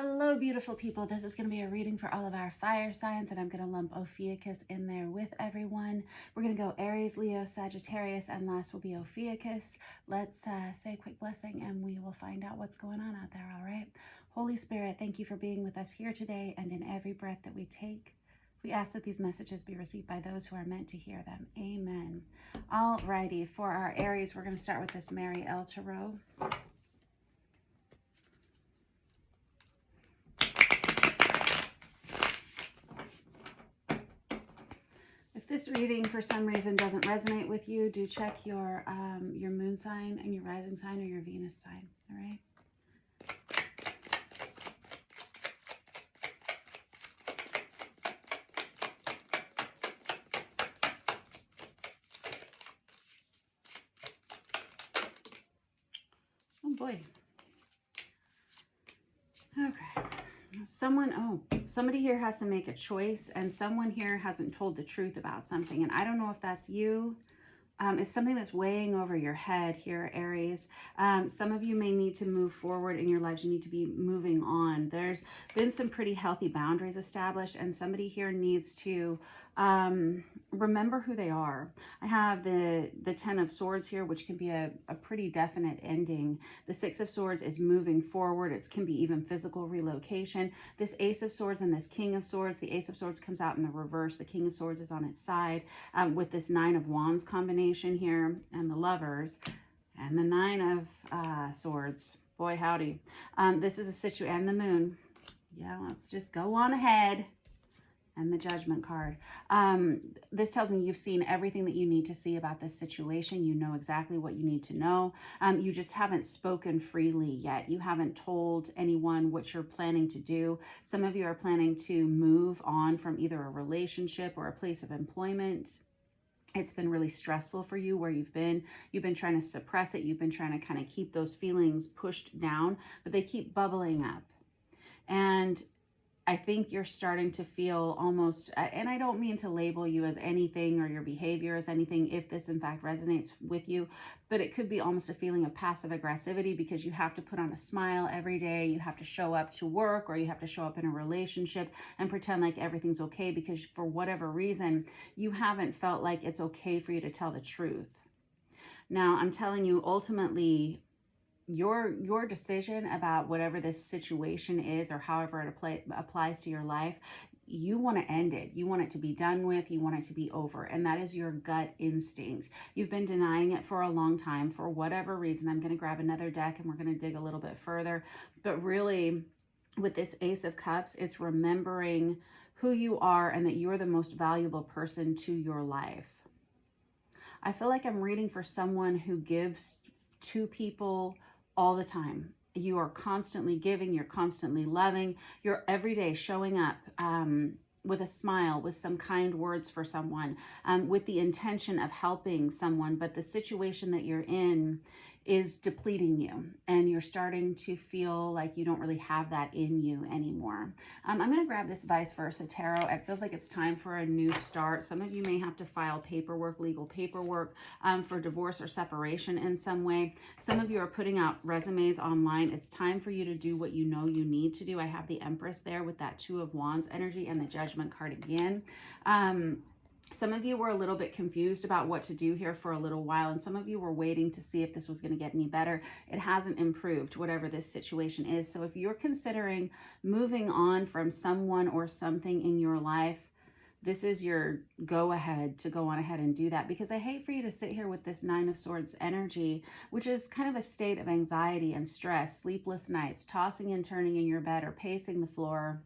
Hello, beautiful people. This is going to be a reading for all of our fire signs, and I'm going to lump Ophiuchus in there with everyone. We're going to go Aries, Leo, Sagittarius, and last will be Ophiuchus. Let's say a quick blessing, and we will find out what's going on out there, all right? Holy Spirit, thank you for being with us here today and in every breath that we take. We ask that these messages be received by those who are meant to hear them. Amen. All righty. For our Aries, we're going to start with this Mary L. Tarot. If this reading for some reason doesn't resonate with you, do check your moon sign and your rising sign or your Venus sign, all right? Oh boy. Okay. Somebody here has to make a choice, and someone here hasn't told the truth about something. And I don't know if that's you. It's something that's weighing over your head here, Aries. Some of you may need to move forward in your lives. You need to be moving on. There's been some pretty healthy boundaries established, and somebody here needs to remember who they are. I have the Ten of Swords here, which can be a pretty definite ending. The Six of Swords is moving forward. It can be even physical relocation. This Ace of Swords and this King of Swords, the Ace of Swords comes out in the reverse. The King of Swords is on its side with this Nine of Wands combination here and the Lovers and the Nine of Swords. Boy, howdy. This is a situation, and the Moon. Yeah, let's just go on ahead. And the Judgment card. This tells me you've seen everything that you need to see about this situation. You know exactly what you need to know. You just haven't spoken freely yet. You haven't told anyone what you're planning to do. Some of you are planning to move on from either a relationship or a place of employment. It's been really stressful for you where you've been trying to suppress it. You've been trying to kind of keep those feelings pushed down, but they keep bubbling up. And I think you're starting to feel almost, and I don't mean to label you as anything or your behavior as anything if this in fact resonates with you, but it could be almost a feeling of passive aggressivity because you have to put on a smile every day. You have to show up to work or you have to show up in a relationship and pretend like everything's okay because for whatever reason, you haven't felt like it's okay for you to tell the truth. Now, I'm telling you, ultimately, your decision about whatever this situation is or however it applies to your life, you want to end it. You want it to be done with. You want it to be over. And that is your gut instinct. You've been denying it for a long time for whatever reason. I'm going to grab another deck and we're going to dig a little bit further. But really, with this Ace of Cups, it's remembering who you are and that you're the most valuable person to your life. I feel like I'm reading for someone who gives to people all the time. You are constantly giving, you're constantly loving, you're every day showing up with a smile, with some kind words for someone, with the intention of helping someone, but the situation that you're in is depleting you and you're starting to feel like you don't really have that in you anymore. I'm going to grab this Vice Versa Tarot. It feels like it's time for a new start. Some of you may have to file paperwork, legal paperwork for divorce or separation in some way. Some of you are putting out resumes online. It's time for you to do what you know you need to do. I have the Empress there with that Two of Wands energy and the Judgment card again. Some of you were a little bit confused about what to do here for a little while, and some of you were waiting to see if this was going to get any better. It hasn't improved, whatever this situation is. So if you're considering moving on from someone or something in your life, this is your go ahead to go on ahead and do that, because I hate for you to sit here with this Nine of Swords energy, which is kind of a state of anxiety and stress, sleepless nights, tossing and turning in your bed or pacing the floor.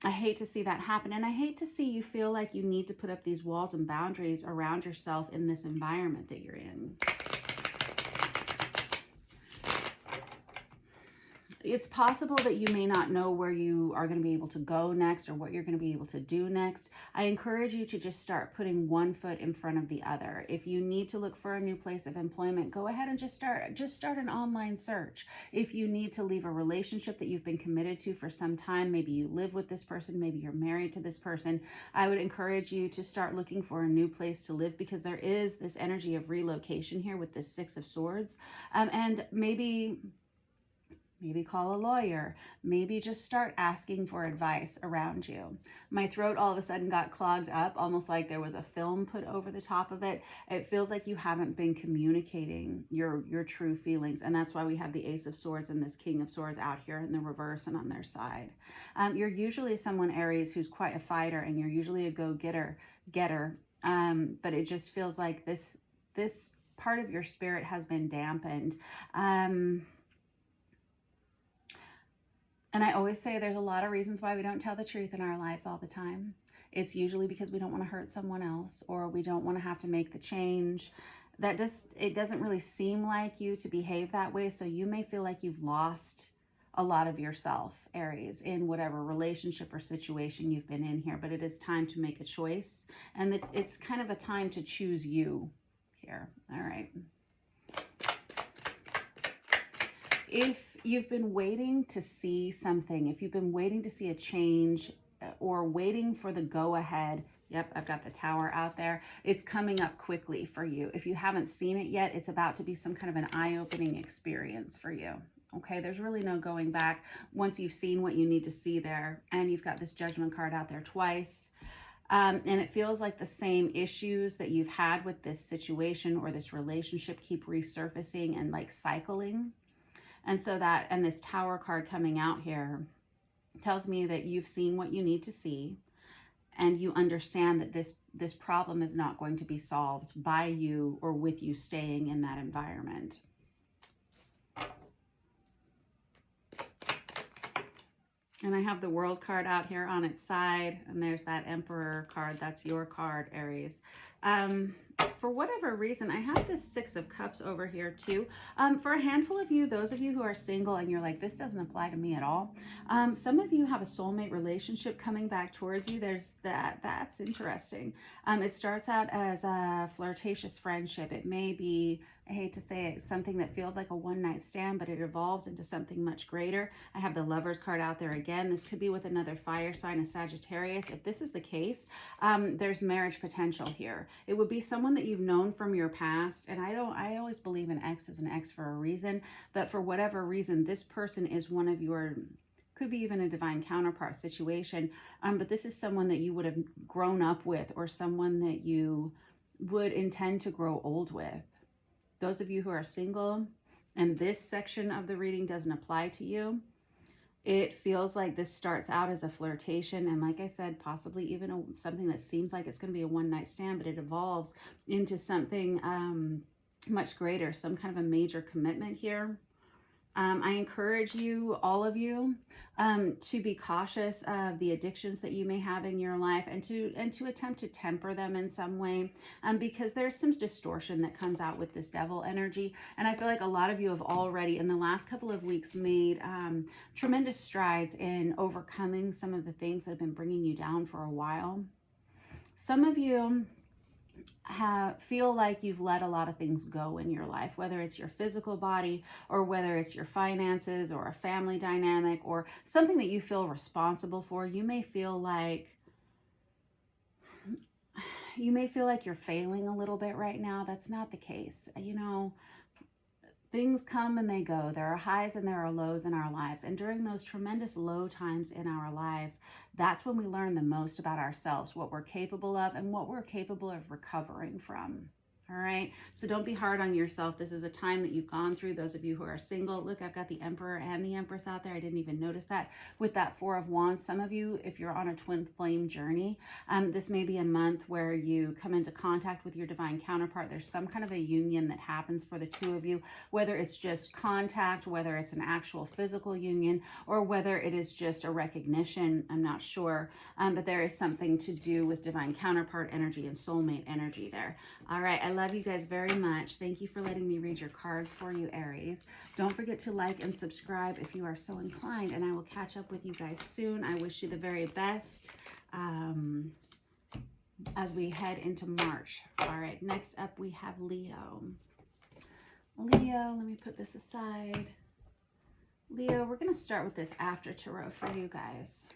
I hate to see that happen, and I hate to see you feel like you need to put up these walls and boundaries around yourself in this environment that you're in. It's possible that you may not know where you are going to be able to go next or what you're going to be able to do next. I encourage you to just start putting one foot in front of the other. If you need to look for a new place of employment, go ahead and just start an online search. If you need to leave a relationship that you've been committed to for some time, maybe you live with this person, maybe you're married to this person, I would encourage you to start looking for a new place to live, because there is this energy of relocation here with this Six of Swords. And maybe Maybe call a lawyer. Maybe just start asking for advice around you. My throat all of a sudden got clogged up, almost like there was a film put over the top of it. It feels like you haven't been communicating your true feelings. And that's why we have the Ace of Swords and this King of Swords out here in the reverse and on their side. You're usually someone, Aries, who's quite a fighter, and you're usually a go-getter. But it just feels like this part of your spirit has been dampened. And I always say there's a lot of reasons why we don't tell the truth in our lives all the time. It's usually because we don't want to hurt someone else, or we don't want to have to make the change. It doesn't really seem like you to behave that way. So you may feel like you've lost a lot of yourself, Aries, in whatever relationship or situation you've been in here. But it is time to make a choice. And it's kind of a time to choose you here. All right. If you've been waiting to see something, if you've been waiting to see a change or waiting for the go-ahead, yep, I've got the Tower out there. It's coming up quickly for you. If you haven't seen it yet, it's about to be some kind of an eye-opening experience for you. Okay, there's really no going back once you've seen what you need to see there. And you've got this Judgment card out there twice. And it feels like the same issues that you've had with this situation or this relationship keep resurfacing and like cycling. And so and this Tower card coming out here tells me that you've seen what you need to see, and you understand that this problem is not going to be solved by you or with you staying in that environment. And I have the World card out here on its side, and there's that Emperor card. That's your card, Aries. For whatever reason, I have this Six of Cups over here too. For a handful of you, those of you who are single and you're like, this doesn't apply to me at all. Some of you have a soulmate relationship coming back towards you. There's that's interesting. It starts out as a flirtatious friendship. It may be, I hate to say it, something that feels like a one-night stand, but it evolves into something much greater. I have the Lovers card out there again. This could be with another fire sign, a Sagittarius. If this is the case, there's marriage potential here. It would be someone that you've known from your past, and I always believe an ex is an ex for a reason, but for whatever reason, this person is one of your, could be even a divine counterpart situation, but this is someone that you would have grown up with, or someone that you would intend to grow old with. Those of you who are single and this section of the reading doesn't apply to you, it feels like this starts out as a flirtation, and like I said, possibly even something that seems like it's going to be a one-night stand, but it evolves into something much greater, some kind of a major commitment here. I encourage you, all of you, to be cautious of the addictions that you may have in your life, and to attempt to temper them in some way, because there's some distortion that comes out with this Devil energy. And I feel like a lot of you have already, in the last couple of weeks, made tremendous strides in overcoming some of the things that have been bringing you down for a while. Some of you feel like you've let a lot of things go in your life, whether it's your physical body, or whether it's your finances, or a family dynamic, or something that you feel responsible for. You may feel like you're failing a little bit right now. That's not the case. You know, things come and they go. There are highs and there are lows in our lives. And during those tremendous low times in our lives, that's when we learn the most about ourselves, what we're capable of and what we're capable of recovering from. All right. So don't be hard on yourself. This is a time that you've gone through. Those of you who are single, look, I've got the Emperor and the Empress out there. I didn't even notice that with that Four of Wands. Some of you, if you're on a twin flame journey, this may be a month where you come into contact with your divine counterpart. There's some kind of a union that happens for the two of you, whether it's just contact, whether it's an actual physical union, or whether it is just a recognition. I'm not sure, but there is something to do with divine counterpart energy and soulmate energy there. All right. I love you guys very much. Thank you for letting me read your cards for you, Aries. Don't forget to like and subscribe if you are so inclined, and I will catch up with you guys soon. I wish you the very best as we head into March. All right, next up we have Leo. Leo, let me put this aside. Leo, we're going to start with this after tarot for you guys.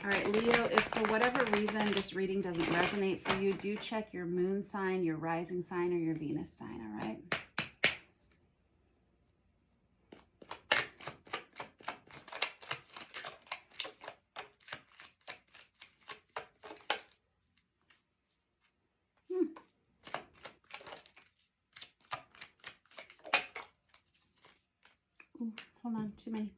All right, Leo, if for whatever reason this reading doesn't resonate for you, do check your moon sign, your rising sign, or your Venus sign, all right? Ooh, hold on, too many.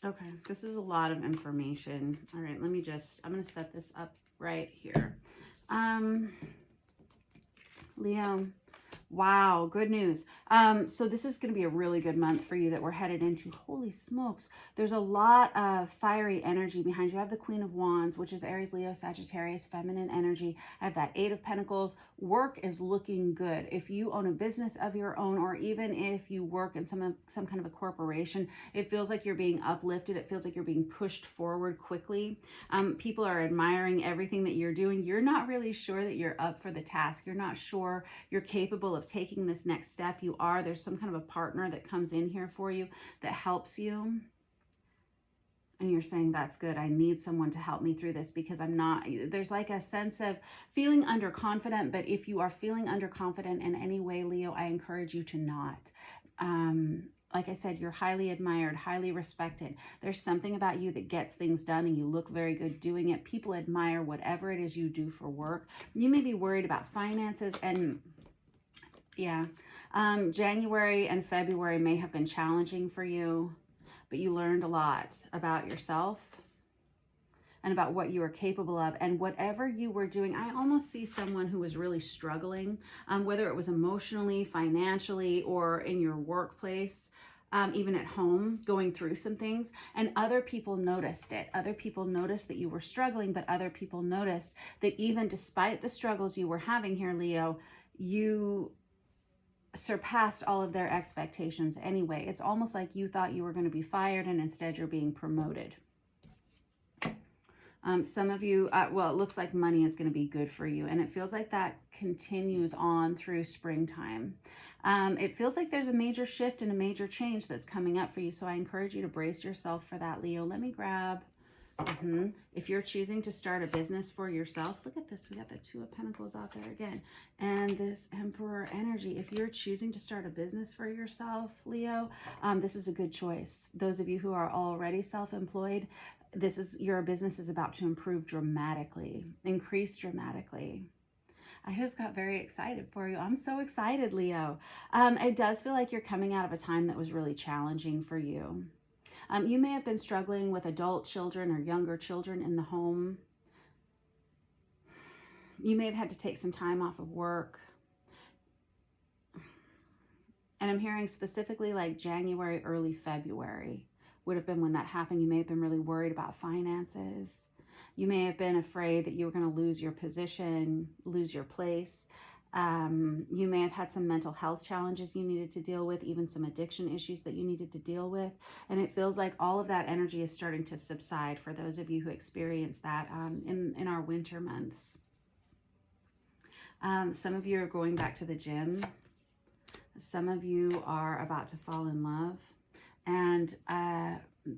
Okay, this is a lot of information. All right, I'm going to set this up right here. Leo, wow, good news. So this is going to be a really good month for you that we're headed into. Holy smokes. There's a lot of fiery energy behind you. I have the Queen of Wands, which is Aries, Leo, Sagittarius, feminine energy. I have that Eight of Pentacles. Work is looking good. If you own a business of your own, or even if you work in some kind of a corporation, it feels like you're being uplifted. It feels like you're being pushed forward quickly. People are admiring everything that you're doing. You're not really sure that you're up for the task. You're not sure you're capable of taking this next step. You are. There's some kind of a partner that comes in here for you that helps you. And you're saying, that's good. I need someone to help me through this because I'm not, there's like a sense of feeling underconfident. But if you are feeling underconfident in any way, Leo, I encourage you to not. Like I said, you're highly admired, highly respected. There's something about you that gets things done and you look very good doing it. People admire whatever it is you do for work. You may be worried about finances and yeah, January and February may have been challenging for you, but you learned a lot about yourself and about what you were capable of. And whatever you were doing, I almost see someone who was really struggling, whether it was emotionally, financially, or in your workplace, even at home, going through some things. And other people noticed it. Other people noticed that you were struggling, but other people noticed that even despite the struggles you were having here, Leo, you surpassed all of their expectations anyway. It's almost like you thought you were going to be fired and instead you're being promoted. Some of you, well, it looks like money is going to be good for you. And it feels like that continues on through springtime. It feels like there's a major shift and a major change that's coming up for you. So I encourage you to brace yourself for that, Leo. Let me grab. If you're choosing to start a business for yourself, look at this. We got the Two of Pentacles out there again. And this Emperor energy. If you're choosing to start a business for yourself, Leo, this is a good choice. Those of you who are already self-employed, your business is about to improve dramatically, increase dramatically. I just got very excited for you. I'm so excited, Leo. It does feel like you're coming out of a time that was really challenging for you. You may have been struggling with adult children or younger children in the home. You may have had to take some time off of work. And I'm hearing specifically like January, early February would have been when that happened. You may have been really worried about finances. You may have been afraid that you were going to lose your position, lose your place. You may have had some mental health challenges you needed to deal with, even some addiction issues that you needed to deal with. And it feels like all of that energy is starting to subside for those of you who experience that in our winter months. Some of you are going back to the gym. Some of you are about to fall in love. And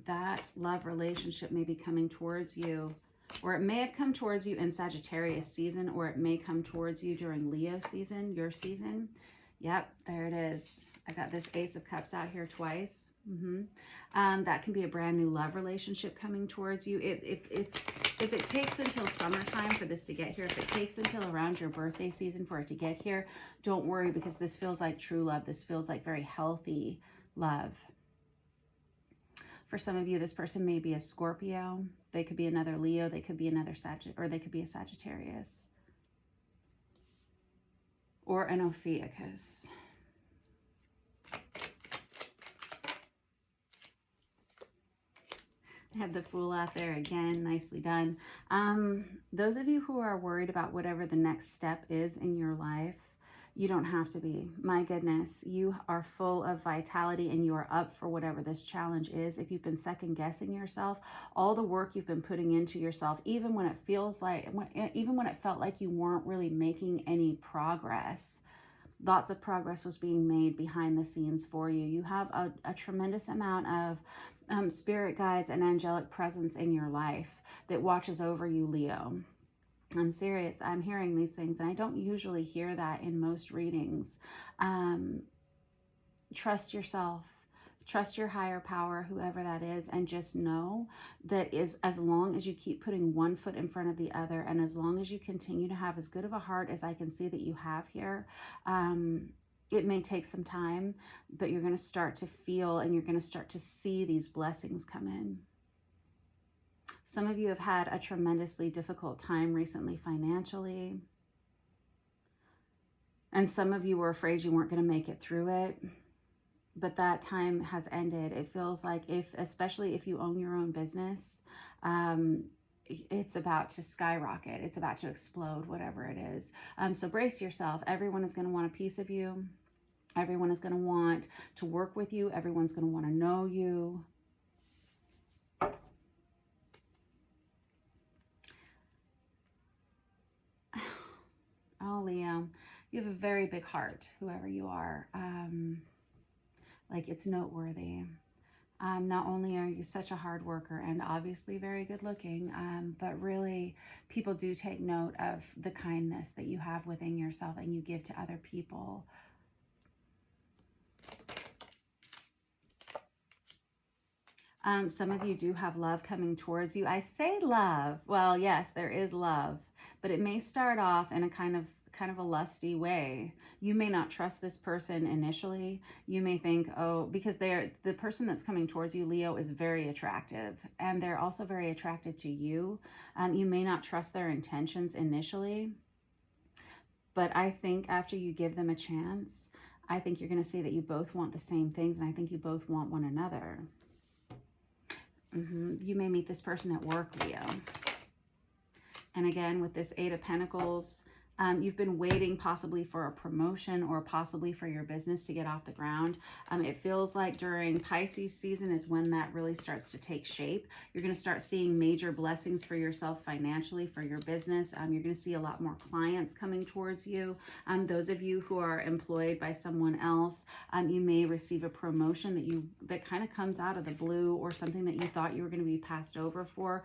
that love relationship may be coming towards you, or it may have come towards you in Sagittarius season, or it may come towards you during Leo season, your season. Yep, there it is. I got this Ace of Cups out here twice. That can be a brand new love relationship coming towards you. If it takes until summertime for this to get here, if it takes until around your birthday season for it to get here, don't worry, because this feels like true love. This feels like very healthy love. For some of you, this person may be a Scorpio. They could be another Leo. They could be another or they could be a Sagittarius. Or an Ophiuchus. I have the Fool out there again. Nicely done. Those of you who are worried about whatever the next step is in your life, you don't have to be. My goodness, you are full of vitality and you are up for whatever this challenge is. If you've been second guessing yourself, all the work you've been putting into yourself, even when it felt like you weren't really making any progress, lots of progress was being made behind the scenes for you. You have a tremendous amount of spirit guides and angelic presence in your life that watches over you, Leo. I'm serious. I'm hearing these things, and I don't usually hear that in most readings. Trust yourself. Trust your higher power, whoever that is, and just know that is, as long as you keep putting one foot in front of the other, and as long as you continue to have as good of a heart as I can see that you have here, it may take some time, but you're going to start to feel and you're going to start to see these blessings come in. Some of you have had a tremendously difficult time recently financially. And some of you were afraid you weren't going to make it through it. But that time has ended. It feels like, especially if you own your own business, it's about to skyrocket. It's about to explode, whatever it is. So brace yourself. Everyone is going to want a piece of you. Everyone is going to want to work with you. Everyone's going to want to know you. Oh, Leo, you have a very big heart, whoever you are. Like, it's noteworthy. Not only are you such a hard worker and obviously very good looking, but really people do take note of the kindness that you have within yourself and you give to other people. Some of you do have love coming towards you. I say love. Well, yes, there is love, but it may start off in a kind of a lusty way. You may not trust this person initially. You may think, oh, because the person that's coming towards you, Leo, is very attractive, and they're also very attracted to you. You may not trust their intentions initially, but I think after you give them a chance, I think you're going to see that you both want the same things, and I think you both want one another. You may meet this person at work, Leo. And again, with this Eight of Pentacles, you've been waiting possibly for a promotion or possibly for your business to get off the ground. It feels like during Pisces season is when that really starts to take shape. You're going to start seeing major blessings for yourself financially, for your business. You're going to see a lot more clients coming towards you. Those of you who are employed by someone else, you may receive a promotion that kind of comes out of the blue, or something that you thought you were going to be passed over for.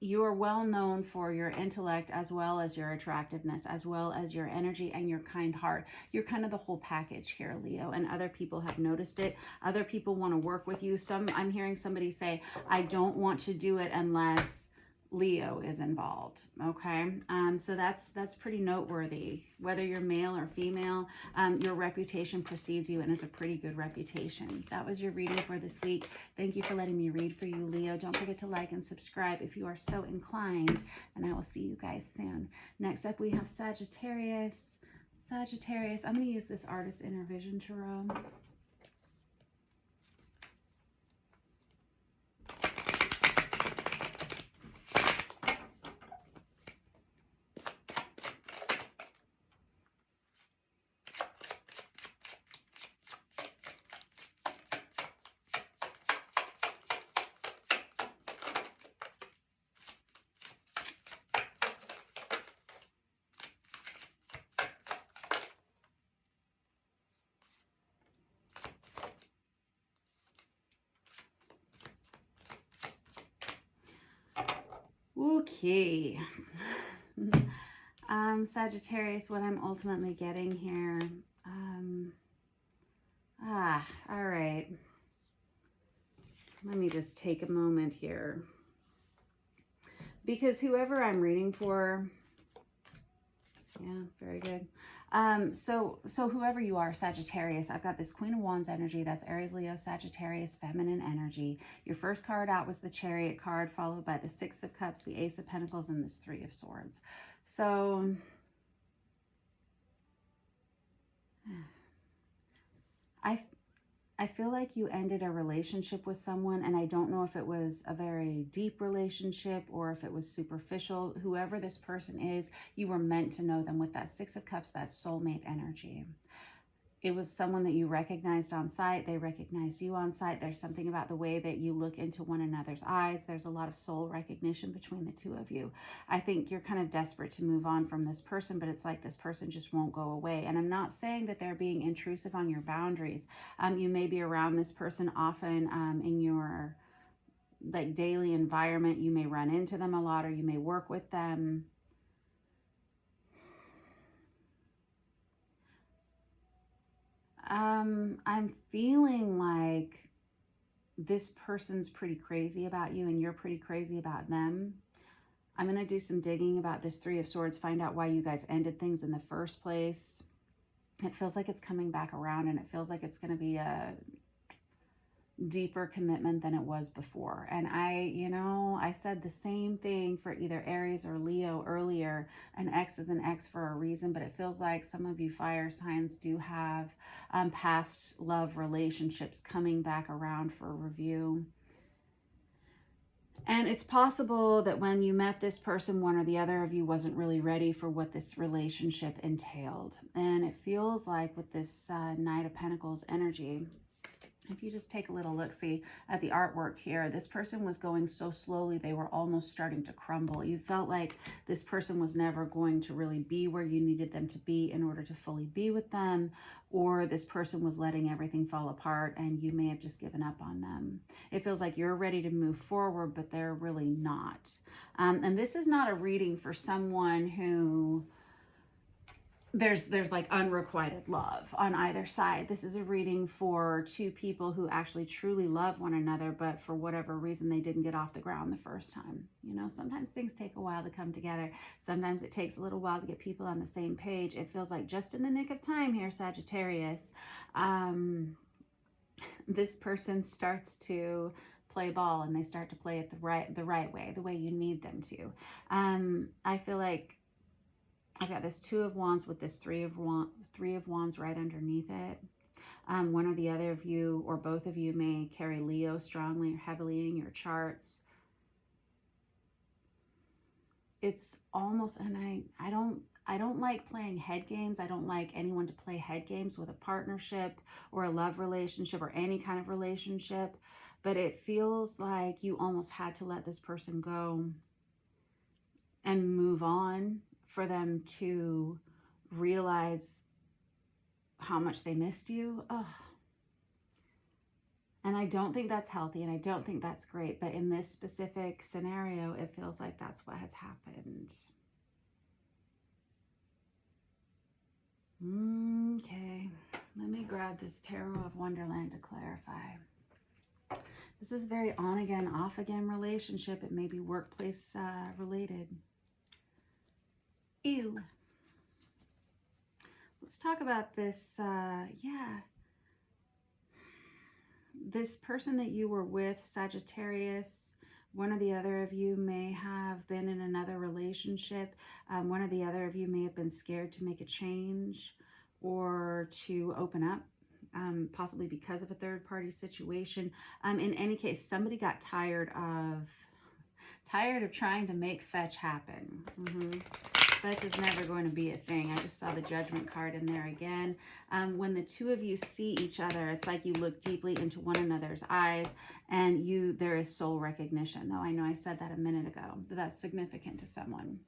You are well known for your intellect, as well as your attractiveness, as well as your energy and your kind heart. You're kind of the whole package here, Leo, and other people have noticed it. Other people want to work with you. I'm hearing somebody say, I don't want to do it unless Leo is involved. Okay, so that's pretty noteworthy. Whether you're male or female, your reputation precedes you, and it's a pretty good reputation. That was your reading for this week. Thank you for letting me read for you, Leo. Don't forget to like and subscribe if you are so inclined, and I will see you guys soon. Next up, we have Sagittarius. Sagittarius, I'm going to use this Artist Inner Vision Tarot. Okay. Sagittarius, what I'm ultimately getting here. All right. Let me just take a moment here. Because whoever I'm reading for, yeah, very good. So whoever you are, Sagittarius, I've got this Queen of Wands energy. That's Aries, Leo, Sagittarius, feminine energy. Your first card out was the Chariot card, followed by the Six of Cups, the Ace of Pentacles, and this Three of Swords. So I feel like you ended a relationship with someone, and I don't know if it was a very deep relationship or if it was superficial. Whoever this person is, you were meant to know them with that Six of Cups, that soulmate energy. It was someone that you recognized on sight. They recognized you on sight. There's something about the way that you look into one another's eyes. There's a lot of soul recognition between the two of you. I think you're kind of desperate to move on from this person, but it's like this person just won't go away. And I'm not saying that they're being intrusive on your boundaries. You may be around this person often in your like daily environment. You may run into them a lot, or you may work with them. I'm feeling like this person's pretty crazy about you and you're pretty crazy about them. I'm going to do some digging about this Three of Swords, find out why you guys ended things in the first place. It feels like it's coming back around, and it feels like it's going to be a deeper commitment than it was before. And I said the same thing for either Aries or Leo earlier. An X is an X for a reason, but it feels like some of you fire signs do have past love relationships coming back around for review. And it's possible that when you met this person, one or the other of you wasn't really ready for what this relationship entailed. And it feels like with this Knight of Pentacles energy, if you just take a little look-see at the artwork here, this person was going so slowly, they were almost starting to crumble. You felt like this person was never going to really be where you needed them to be in order to fully be with them, or this person was letting everything fall apart and you may have just given up on them. It feels like you're ready to move forward, but they're really not. And this is not a reading for someone who... There's like unrequited love on either side. This is a reading for two people who actually truly love one another, but for whatever reason, they didn't get off the ground the first time. You know, sometimes things take a while to come together. Sometimes it takes a little while to get people on the same page. It feels like just in the nick of time here, Sagittarius, this person starts to play ball, and they start to play it the right way, the way you need them to. I feel like I've got this Two of Wands with this Three of Wands right underneath it. One or the other of you, or both of you, may carry Leo strongly or heavily in your charts. It's almost, and I don't like playing head games. I don't like anyone to play head games with a partnership or a love relationship or any kind of relationship. But it feels like you almost had to let this person go and move on for them to realize how much they missed you. Ugh. And I don't think that's healthy, and I don't think that's great. But in this specific scenario, it feels like that's what has happened. Okay, let me grab this Tarot of Wonderland to clarify. This is very on again, off again relationship. It may be workplace related. Ew. Let's talk about this, this person that you were with, Sagittarius. One or the other of you may have been in another relationship. One or the other of you may have been scared to make a change or to open up, possibly because of a third-party situation. In any case, somebody got tired of trying to make fetch happen. Fetch is never going to be a thing. I just saw the Judgment card in there again. When the two of you see each other, it's like you look deeply into one another's eyes, and there is soul recognition. Though I know I said that a minute ago, but that's significant to someone.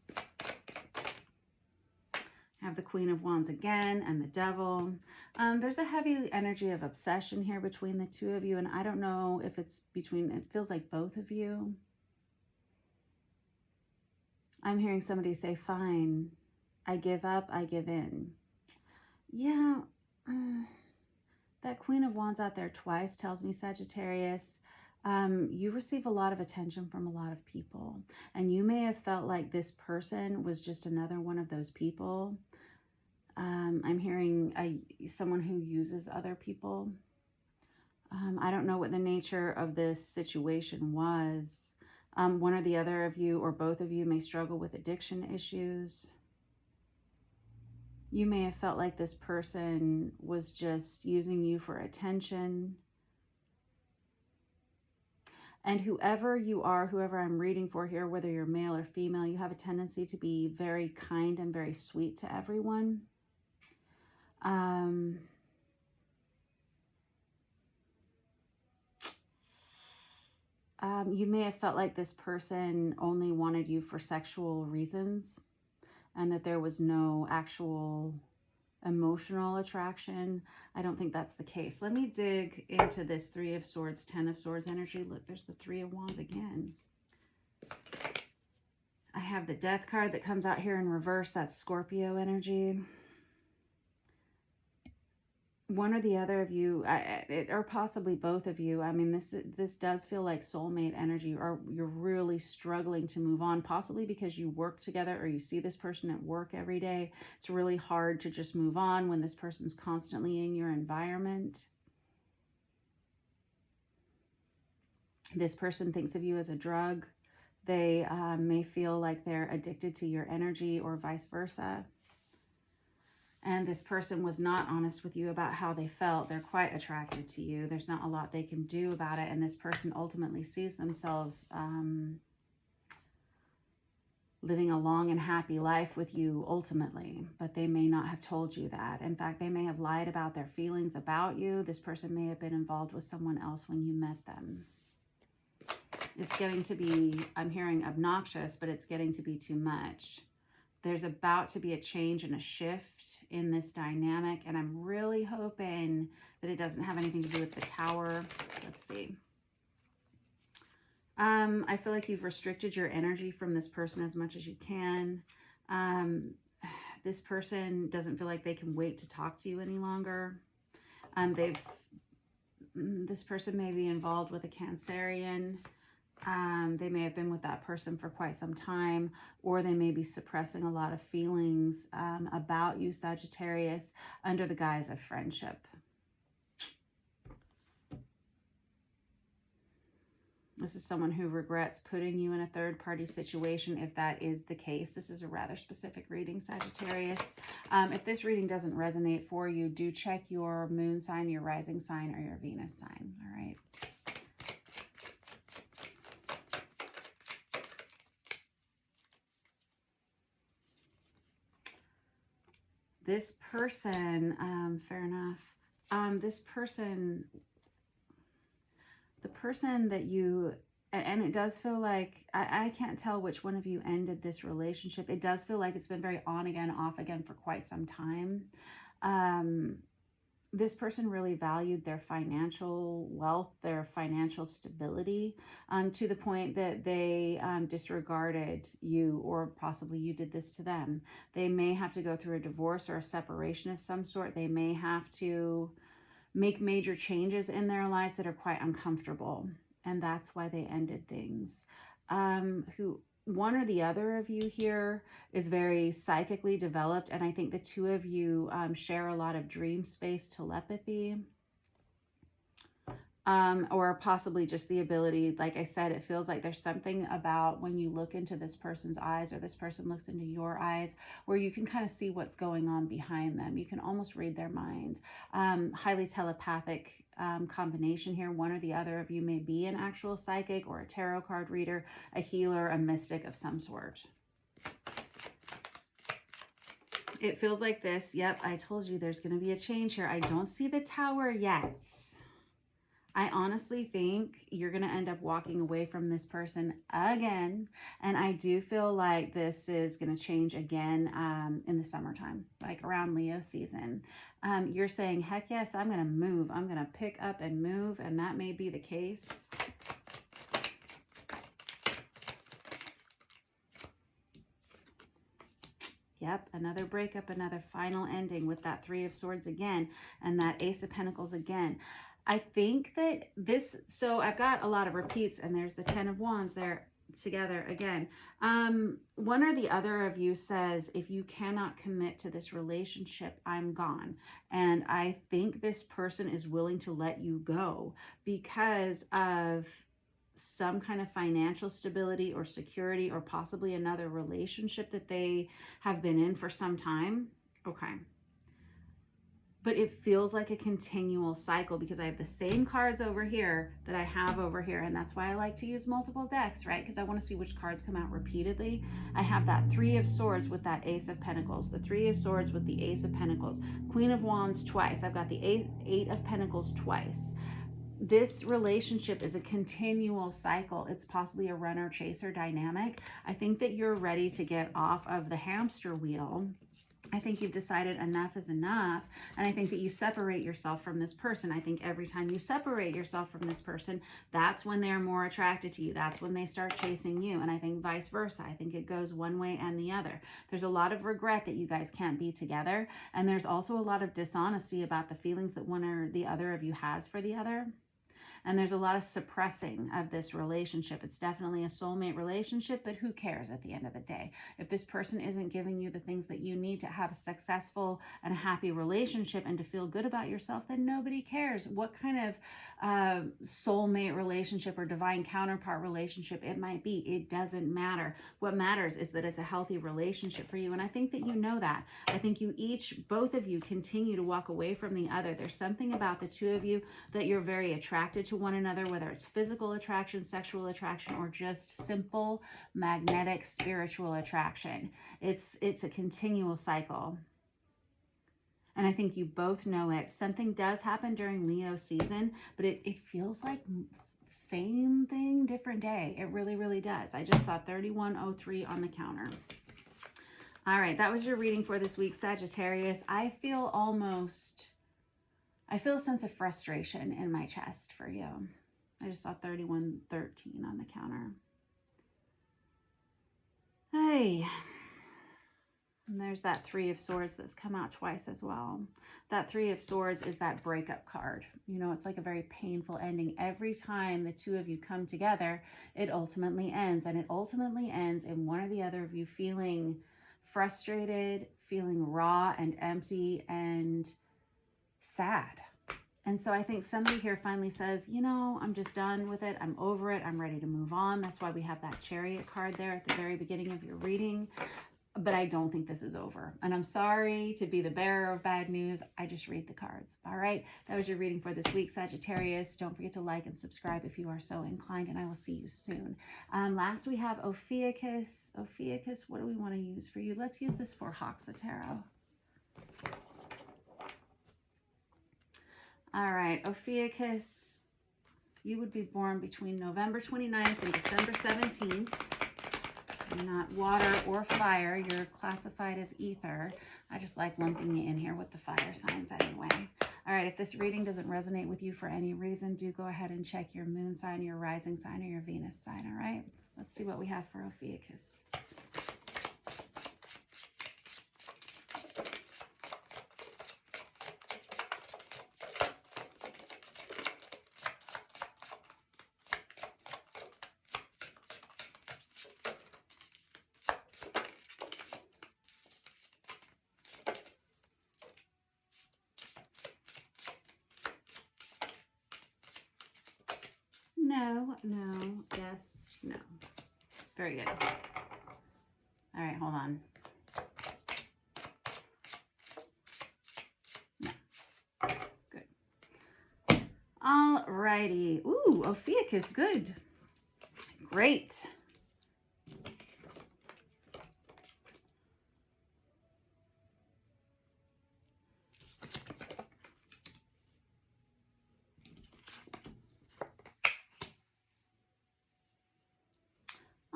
I have the Queen of Wands again and the Devil. There's a heavy energy of obsession here between the two of you, and I don't know if it's between, it feels like both of you. I'm hearing somebody say, fine, I give up, I give in. Yeah, that Queen of Wands out there twice tells me, Sagittarius, you receive a lot of attention from a lot of people. And you may have felt like this person was just another one of those people. I'm hearing someone who uses other people. I don't know what the nature of this situation was. One or the other of you, or both of you, may struggle with addiction issues. You may have felt like this person was just using you for attention. And whoever you are, whoever I'm reading for here, whether you're male or female, you have a tendency to be very kind and very sweet to everyone. You may have felt like this person only wanted you for sexual reasons, and that there was no actual emotional attraction. I don't think that's the case. Let me dig into this Three of Swords, Ten of Swords energy. Look, there's the Three of Wands again. I have the Death card that comes out here in reverse. That's Scorpio energy. one or the other of you, or possibly both of you, I mean, this does feel like soulmate energy, or you're really struggling to move on, possibly because you work together or you see this person at work every day. It's really hard to just move on when this person's constantly in your environment. This person thinks of you as a drug. They may feel like they're addicted to your energy, or vice versa. And this person was not honest with you about how they felt. They're quite attracted to you. There's not a lot they can do about it. And this person ultimately sees themselves living a long and happy life with you ultimately. But they may not have told you that. In fact, they may have lied about their feelings about you. This person may have been involved with someone else when you met them. It's getting to be, I'm hearing obnoxious, but it's getting to be too much. There's about to be a change and a shift in this dynamic, and I'm really hoping that it doesn't have anything to do with the Tower. Let's see. I feel like you've restricted your energy from this person as much as you can. This person doesn't feel like they can wait to talk to you any longer. This person may be involved with a Cancerian. They may have been with that person for quite some time, or they may be suppressing a lot of feelings about you, Sagittarius, under the guise of friendship. This is someone who regrets putting you in a third-party situation, if that is the case. This is a rather specific reading, Sagittarius. If this reading doesn't resonate for you, do check your moon sign, your rising sign, or your Venus sign, all right? This person, fair enough, this person, the person that you, and it does feel like, I can't tell which one of you ended this relationship. It does feel like it's been very on again, off again for quite some time. This person really valued their financial wealth, their financial stability, to the point that they disregarded you, or possibly you did this to them. They may have to go through a divorce or a separation of some sort. They may have to make major changes in their lives that are quite uncomfortable, and that's why they ended things. One or the other of you here is very psychically developed, and I think the two of you share a lot of dream space telepathy, or possibly just the ability, like I said, it feels like there's something about when you look into this person's eyes, or this person looks into your eyes, where you can kind of see what's going on behind them. You can almost read their mind. Highly telepathic combination here. One or the other of you may be an actual psychic, or a tarot card reader, a healer, a mystic of some sort. It feels like this. Yep, I told you there's going to be a change here. I don't see the Tower yet. I honestly think you're going to end up walking away from this person again. And I do feel like this is going to change again in the summertime, like around Leo season. You're saying, heck yes, I'm going to move. I'm going to pick up and move. And that may be the case. Yep, another breakup, another final ending with that Three of Swords again, and that Ace of Pentacles again. I think that this, so I've got a lot of repeats, and there's the Ten of Wands there together again. One or the other of you says, if you cannot commit to this relationship, I'm gone. And I think this person is willing to let you go because of some kind of financial stability or security, or possibly another relationship that they have been in for some time. Okay. But it feels like a continual cycle, because I have the same cards over here that I have over here. And that's why I like to use multiple decks, right? Because I want to see which cards come out repeatedly. I have that Three of Swords with that Ace of Pentacles, the Three of Swords with the Ace of Pentacles, Queen of Wands twice. I've got the Eight of Pentacles twice. This relationship is a continual cycle. It's possibly a runner-chaser dynamic. I think that you're ready to get off of the hamster wheel I think you've decided enough is enough. And I think that you separate yourself from this person. I think every time you separate yourself from this person, that's when they're more attracted to you. That's when they start chasing you. And I think vice versa. I think it goes one way and the other. There's a lot of regret that you guys can't be together. And there's also a lot of dishonesty about the feelings that one or the other of you has for the other. And there's a lot of suppressing of this relationship. It's definitely a soulmate relationship, but who cares at the end of the day? If this person isn't giving you the things that you need to have a successful and a happy relationship and to feel good about yourself, then nobody cares what kind of soulmate relationship or divine counterpart relationship it might be. It doesn't matter. What matters is that it's a healthy relationship for you. And I think that you know that. I think you each, both of you, continue to walk away from the other. There's something about the two of you that you're very attracted to one another, whether it's physical attraction, sexual attraction, or just simple magnetic spiritual attraction. It's a continual cycle. And I think you both know it. Something does happen during Leo season, but it feels like same thing, different day. It really, really does. I just saw 3103 on the counter. All right, that was your reading for this week, Sagittarius. I feel a sense of frustration in my chest for you. I just saw 3113 on the counter. Hey. And there's that Three of Swords that's come out twice as well. That Three of Swords is that breakup card. You know, it's like a very painful ending. Every time the two of you come together, it ultimately ends. And it ultimately ends in one or the other of you feeling frustrated, feeling raw and empty and sad. And so I think somebody here finally says, you know, I'm just done with it. I'm over it. I'm ready to move on. That's why we have that Chariot card there at the very beginning of your reading. But I don't think this is over. And I'm sorry to be the bearer of bad news. I just read the cards. All right. That was your reading for this week, Sagittarius. Don't forget to like and subscribe if you are so inclined, and I will see you soon. Last, we have Ophiuchus. Ophiuchus, what do we want to use for you? Let's use this for Hoxa Tarot. All right. Ophiuchus, you would be born between November 29th and December 17th. You're not water or fire. You're classified as ether. I just like lumping you in here with the fire signs anyway. All right, if this reading doesn't resonate with you for any reason, do go ahead and check your moon sign, your rising sign, or your Venus sign, all right? Let's see what we have for Ophiuchus. No, no, yes, no. Very good. All right, hold on. No. Good. All righty. Ooh, Ophiuchus, good. Great.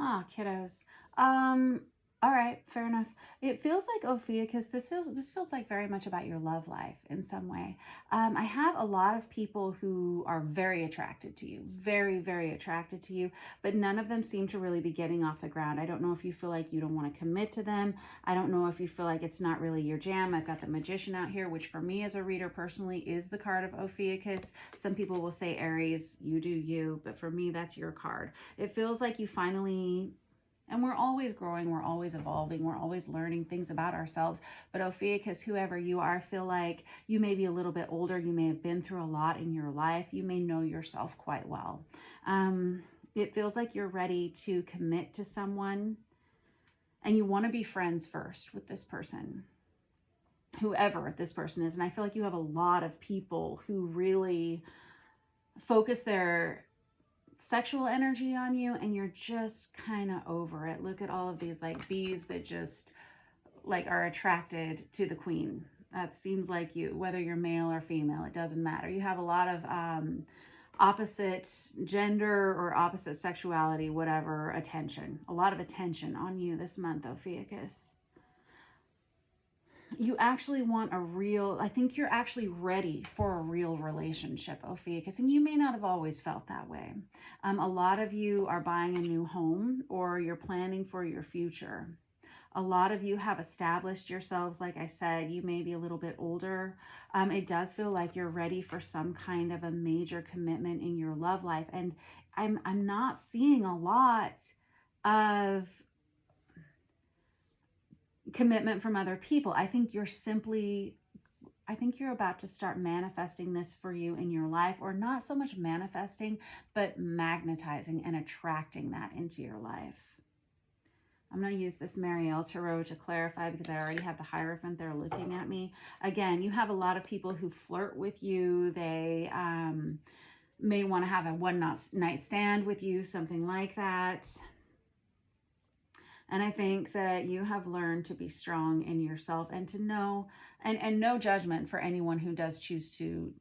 Ah, kiddos. All right, fair enough. It feels like Ophiuchus, this feels like very much about your love life in some way. I have a lot of people who are very attracted to you, very, very attracted to you, but none of them seem to really be getting off the ground. I don't know if you feel like you don't want to commit to them. I don't know if you feel like it's not really your jam. I've got the Magician out here, which for me as a reader personally is the card of Ophiuchus. Some people will say Aries, you do you, but for me, that's your card. It feels like you finally... And we're always growing, we're always evolving, we're always learning things about ourselves. But Ophiuchus, whoever you are, I feel like you may be a little bit older. You may have been through a lot in your life. You may know yourself quite well. It feels like you're ready to commit to someone. And you want to be friends first with this person, whoever this person is. And I feel like you have a lot of people who really focus their sexual energy on you, and you're just kind of over it. Look at all of these like bees that just like are attracted to the queen. That seems like you, whether you're male or female, it doesn't matter. You have a lot of opposite gender or opposite sexuality, whatever, attention. A lot of attention on you this month, Ophiuchus. You actually want a real, I think you're actually ready for a real relationship, Ophiuchus, and you may not have always felt that way. A lot of you are buying a new home, or you're planning for your future. A lot of you have established yourselves. Like I said, you may be a little bit older. It does feel like you're ready for some kind of a major commitment in your love life. And I'm not seeing a lot of commitment from other people. I think you're about to start manifesting this for you in your life, or not so much manifesting, but magnetizing and attracting that into your life. I'm going to use this Marielle Tarot to clarify, because I already have the Hierophant there looking at me. Again, you have a lot of people who flirt with you. They may want to have a one-night stand with you, something like that. And I think that you have learned to be strong in yourself, and to know, and no judgment for anyone who does choose to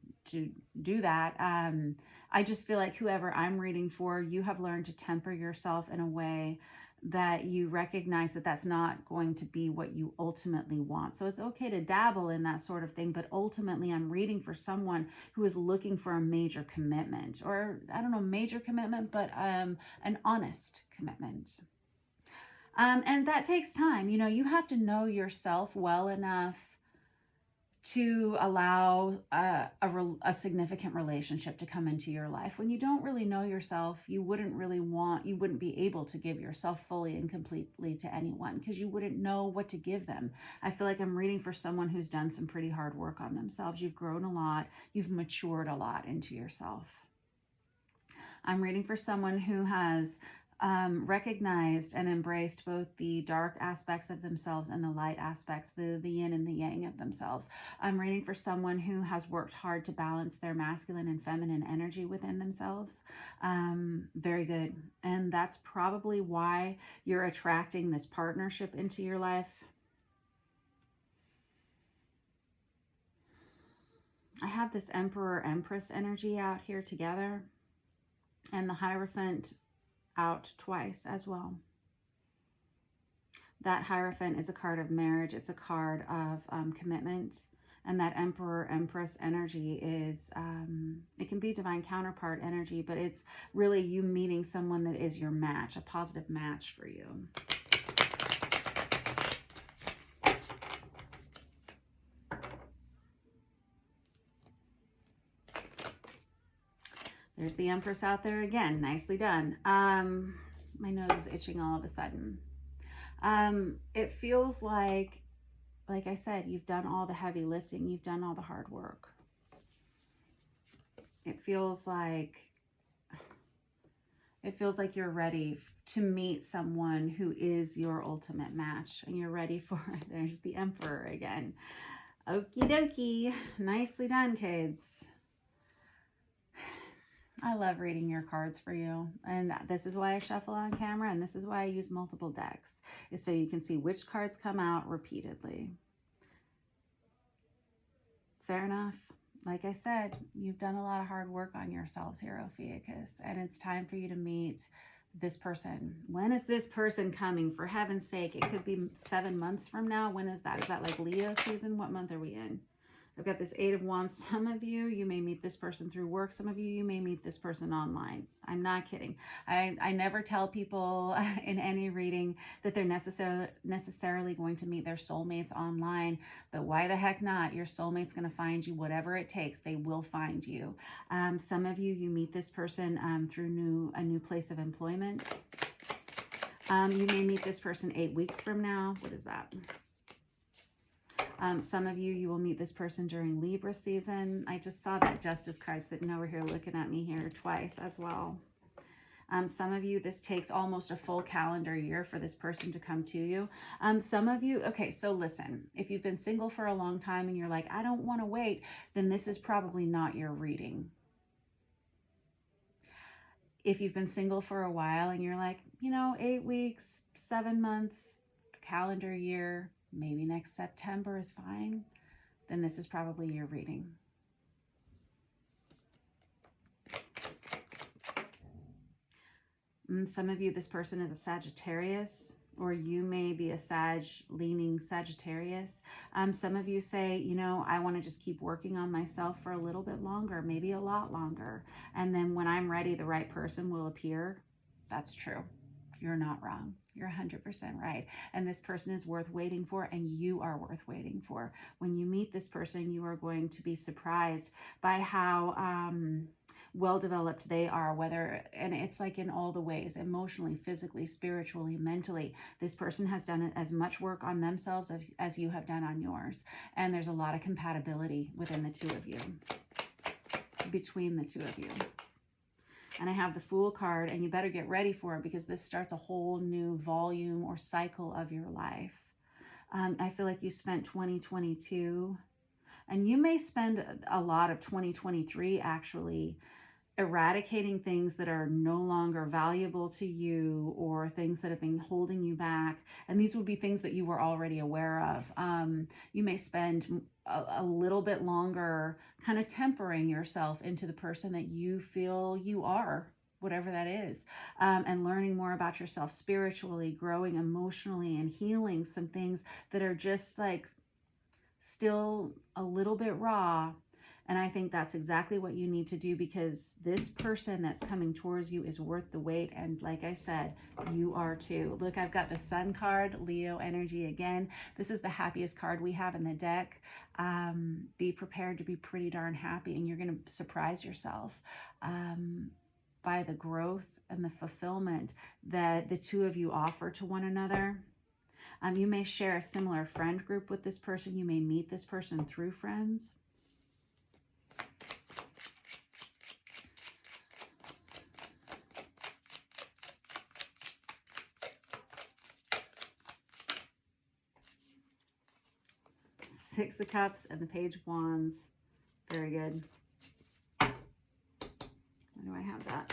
do that. I just feel like whoever I'm reading for, you have learned to temper yourself in a way that you recognize that that's not going to be what you ultimately want. So it's okay to dabble in that sort of thing, but ultimately I'm reading for someone who is looking for a major commitment, or I don't know, major commitment, but an honest commitment. And that takes time. You know, you have to know yourself well enough to allow a significant relationship to come into your life. When you don't really know yourself, you wouldn't be able to give yourself fully and completely to anyone, because you wouldn't know what to give them. I feel like I'm reading for someone who's done some pretty hard work on themselves. You've grown a lot. You've matured a lot into yourself. I'm reading for someone who has recognized and embraced both the dark aspects of themselves and the light aspects, the yin and the yang of themselves. I'm reading for someone who has worked hard to balance their masculine and feminine energy within themselves. Very good. And that's probably why you're attracting this partnership into your life. I have this Emperor Empress energy out here together, and the Hierophant out twice as well. That Hierophant is a card of marriage. It's a card of commitment. And that Emperor Empress energy is, it can be divine counterpart energy, but it's really you meeting someone that is your match, a positive match for you. There's the Empress out there again. Nicely done. My nose is itching all of a sudden. It feels like I said, you've done all the heavy lifting. You've done all the hard work. It feels like you're ready to meet someone who is your ultimate match. And you're ready for, there's the Emperor again. Okie dokie. Nicely done, kids. I love reading your cards for you, and this is why I shuffle on camera, and this is why I use multiple decks, is so you can see which cards come out repeatedly. Fair enough. Like I said, you've done a lot of hard work on yourselves here, Ophiuchus, and it's time for you to meet this person. When is this person coming? For heaven's sake, it could be 7 months from now. When is that? Is that like Leo season? What month are we in? I've got this Eight of Wands. Some of you may meet this person through work. Some of you may meet this person online. I'm not kidding. I never tell people in any reading that they're necessarily going to meet their soulmates online, but why the heck not? Your soulmate's going to find you. Whatever it takes, they will find you. Some of you meet this person through a new place of employment. You may meet this person 8 weeks from now. What is that? Some of you will meet this person during Libra season. I just saw that Justice card sitting over here looking at me here twice as well. Some of you, this takes almost a full calendar year for this person to come to you. Some of you, okay, so listen, if you've been single for a long time and you're like, I don't want to wait, then this is probably not your reading. If you've been single for a while and you're like, 8 weeks, 7 months, a calendar year, maybe next September is fine, then this is probably your reading. Some of you, this person is a Sagittarius, or you may be a leaning Sagittarius. Some of you say, you know, I want to just keep working on myself for a little bit longer, maybe a lot longer. And then when I'm ready, the right person will appear. That's true. You're not wrong. You're 100% right. And this person is worth waiting for, and you are worth waiting for. When you meet this person, you are going to be surprised by how well-developed they are, and it's like in all the ways, emotionally, physically, spiritually, mentally. This person has done as much work on themselves as you have done on yours. And there's a lot of compatibility within the two of you, between the two of you. And I have the Fool card, and you better get ready for it, because this starts a whole new volume or cycle of your life. I feel like you spent 2022, and you may spend a lot of 2023 actually eradicating things that are no longer valuable to you, or things that have been holding you back. And these would be things that you were already aware of. You may spend a little bit longer kind of tempering yourself into the person that you feel you are, whatever that is, and learning more about yourself spiritually, growing emotionally, and healing some things that are just like still a little bit raw. And I think that's exactly what you need to do, because this person that's coming towards you is worth the wait. And like I said, you are too. Look, I've got the Sun card, Leo energy again. This is the happiest card we have in the deck. Be prepared to be pretty darn happy, and you're going to surprise yourself by the growth and the fulfillment that the two of you offer to one another. You may share a similar friend group with this person. You may meet this person through friends. Six of Cups and the Page of Wands. Very good. Where do I have that?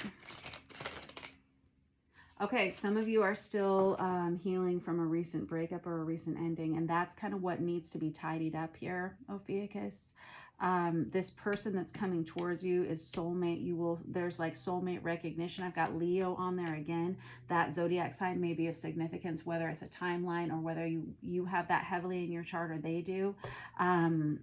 Okay, some of you are still healing from a recent breakup or a recent ending, and that's kind of what needs to be tidied up here, Ophiuchus. This person that's coming towards you is soulmate. There's like soulmate recognition. I've got Leo on there again. That zodiac sign may be of significance, whether it's a timeline or whether you have that heavily in your chart or they do.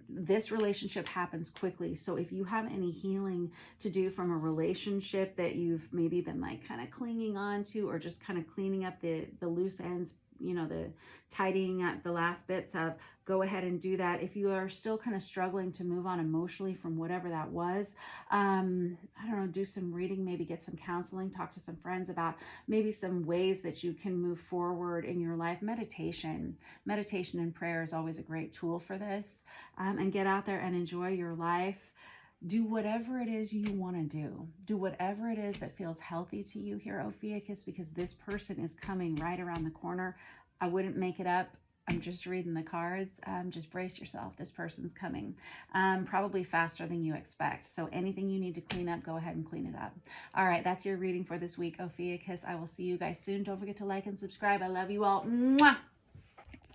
This relationship happens quickly. So if you have any healing to do from a relationship that you've maybe been like kind of clinging on to, or just kind of cleaning up the loose ends, you know, the tidying up the last bits of, go ahead and do that. If you are still kind of struggling to move on emotionally from whatever that was, I don't know, do some reading, maybe get some counseling, talk to some friends about maybe some ways that you can move forward in your life. Meditation and prayer is always a great tool for this. And get out there and enjoy your life. Do whatever it is you want to do. Do whatever it is that feels healthy to you here, Ophiuchus, because this person is coming right around the corner. I wouldn't make it up. I'm just reading the cards. Just brace yourself. This person's coming probably faster than you expect. So anything you need to clean up, go ahead and clean it up. All right, that's your reading for this week, Ophiuchus. I will see you guys soon. Don't forget to like and subscribe. I love you all. Mwah!